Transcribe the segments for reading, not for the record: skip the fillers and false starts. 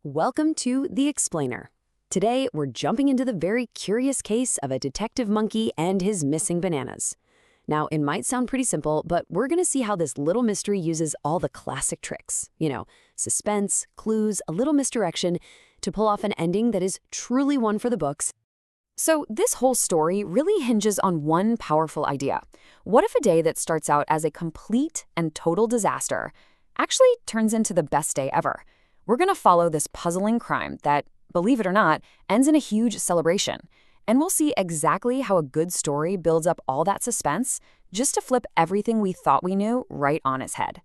Welcome to The Explainer. Today, we're jumping into the very curious case of a detective monkey and his missing bananas. Now, it might sound pretty simple, but we're going to see how this little mystery uses all the classic tricks. Suspense, clues, a little misdirection to pull off an ending that is truly one for the books. So this whole story really hinges on one powerful idea. What if a day that starts out as a complete and total disaster actually turns into the best day ever? We're going to follow this puzzling crime that, believe it or not, ends in a huge celebration. And we'll see exactly how a good story builds up all that suspense just to flip everything we thought we knew right on its head.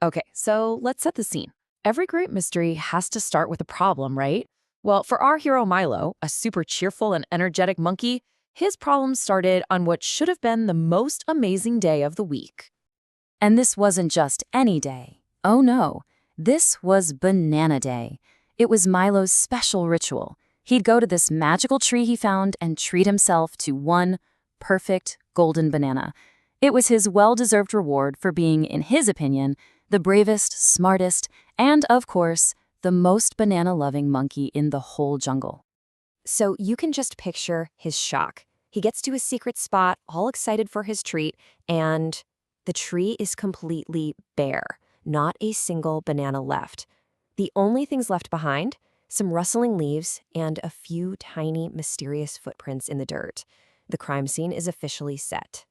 Okay, so let's set the scene. Every great mystery has to start with a problem, right? Well, for our hero Milo, a super cheerful and energetic monkey, his problem started on what should have been the most amazing day of the week. And this wasn't just any day. Oh no. This was Banana Day. It was Milo's special ritual. He'd go to this magical tree he found and treat himself to one perfect golden banana. It was his well-deserved reward for being, in his opinion, the bravest, smartest, and, of course, the most banana-loving monkey in the whole jungle. So you can just picture his shock. He gets to his secret spot, all excited for his treat, and the tree is completely bare. Not a single banana left. The only things left behind, some rustling leaves and a few tiny, mysterious footprints in the dirt. The crime scene is officially set.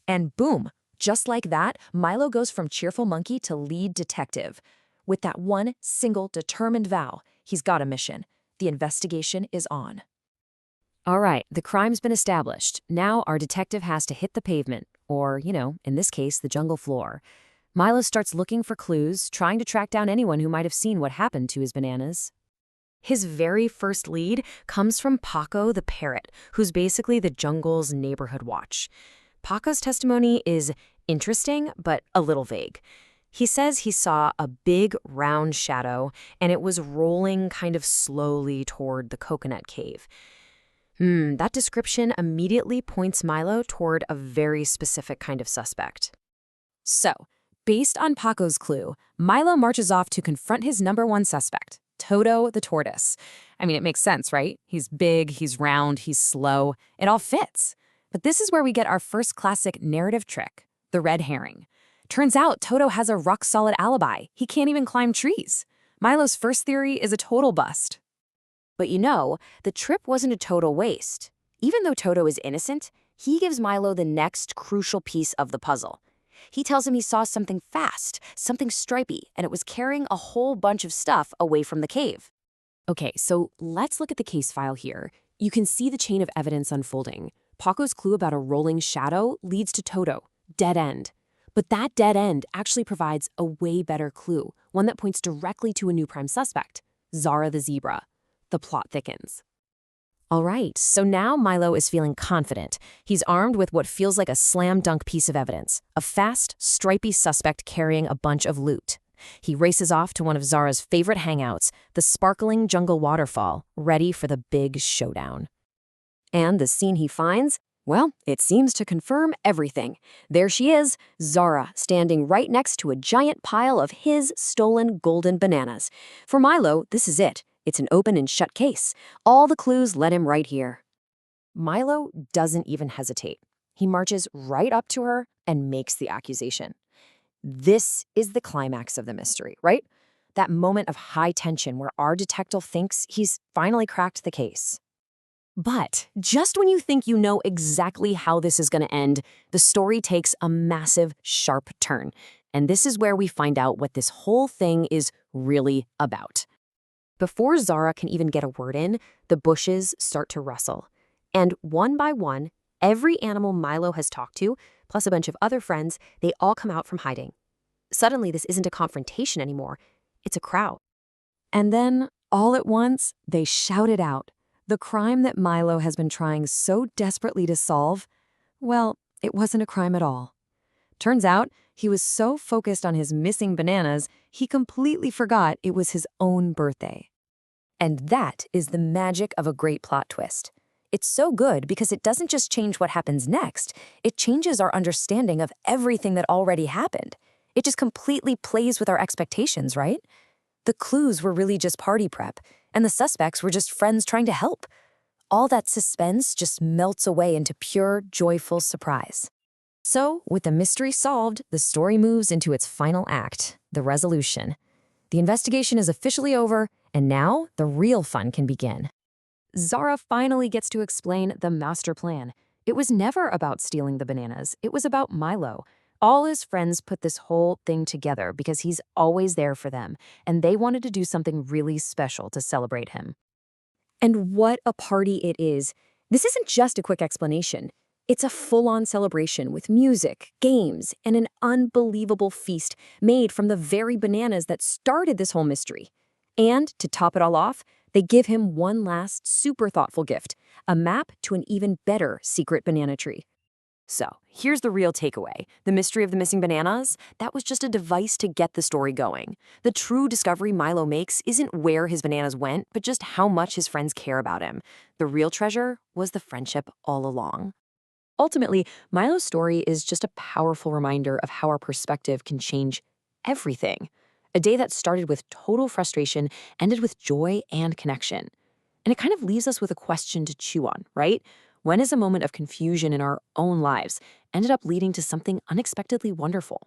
And boom, just like that, Milo goes from cheerful monkey to lead detective. With that one single determined vow, he's got a mission. The investigation is on. All right, the crime's been established. Now our detective has to hit the pavement, or, in this case, the jungle floor. Milo starts looking for clues, trying to track down anyone who might have seen what happened to his bananas. His very first lead comes from Paco the parrot, who's basically the jungle's neighborhood watch. Paco's testimony is interesting, but a little vague. He says he saw a big, round shadow, and it was rolling kind of slowly toward the coconut cave. That description immediately points Milo toward a very specific kind of suspect. So, based on Paco's clue, Milo marches off to confront his number one suspect, Toto the tortoise. I mean, it makes sense, right? He's big, he's round, he's slow. It all fits. But this is where we get our first classic narrative trick, the red herring. Turns out Toto has a rock-solid alibi. He can't even climb trees. Milo's first theory is a total bust. But the trip wasn't a total waste. Even though Toto is innocent, he gives Milo the next crucial piece of the puzzle. He tells him he saw something fast, something stripy, and it was carrying a whole bunch of stuff away from the cave. Okay, so let's look at the case file here. You can see the chain of evidence unfolding. Paco's clue about a rolling shadow leads to Toto, dead end. But that dead end actually provides a way better clue, one that points directly to a new prime suspect, Zara the zebra. The plot thickens. All right, so now Milo is feeling confident. He's armed with what feels like a slam-dunk piece of evidence, a fast, stripy suspect carrying a bunch of loot. He races off to one of Zara's favorite hangouts, the sparkling jungle waterfall, ready for the big showdown. And the scene he finds, well, it seems to confirm everything. There she is, Zara, standing right next to a giant pile of his stolen golden bananas. For Milo, this is it. It's an open and shut case. All the clues led him right here. Milo doesn't even hesitate. He marches right up to her and makes the accusation. This is the climax of the mystery, right? That moment of high tension where our detective thinks he's finally cracked the case. But just when you think you know exactly how this is going to end, the story takes a massive, sharp turn. And this is where we find out what this whole thing is really about. Before Zara can even get a word in, the bushes start to rustle. And one by one, every animal Milo has talked to, plus a bunch of other friends, they all come out from hiding. Suddenly, this isn't a confrontation anymore. It's a crowd. And then, all at once, they shout it out. The crime that Milo has been trying so desperately to solve, well, it wasn't a crime at all. Turns out, he was so focused on his missing bananas, he completely forgot it was his own birthday. And that is the magic of a great plot twist. It's so good because it doesn't just change what happens next, it changes our understanding of everything that already happened. It just completely plays with our expectations, right? The clues were really just party prep, and the suspects were just friends trying to help. All that suspense just melts away into pure, joyful surprise. So, with the mystery solved, the story moves into its final act, the resolution. The investigation is officially over, and now the real fun can begin. Zara finally gets to explain the master plan. It was never about stealing the bananas. It was about Milo. All his friends put this whole thing together because he's always there for them, and they wanted to do something really special to celebrate him. And what a party it is. This isn't just a quick explanation. It's a full-on celebration with music, games, and an unbelievable feast made from the very bananas that started this whole mystery. And to top it all off, they give him one last super thoughtful gift, a map to an even better secret banana tree. So, here's the real takeaway. The mystery of the missing bananas, that was just a device to get the story going. The true discovery Milo makes isn't where his bananas went, but just how much his friends care about him. The real treasure was the friendship all along. Ultimately, Milo's story is just a powerful reminder of how our perspective can change everything. A day that started with total frustration ended with joy and connection. And it kind of leaves us with a question to chew on, right? When is a moment of confusion in our own lives ended up leading to something unexpectedly wonderful?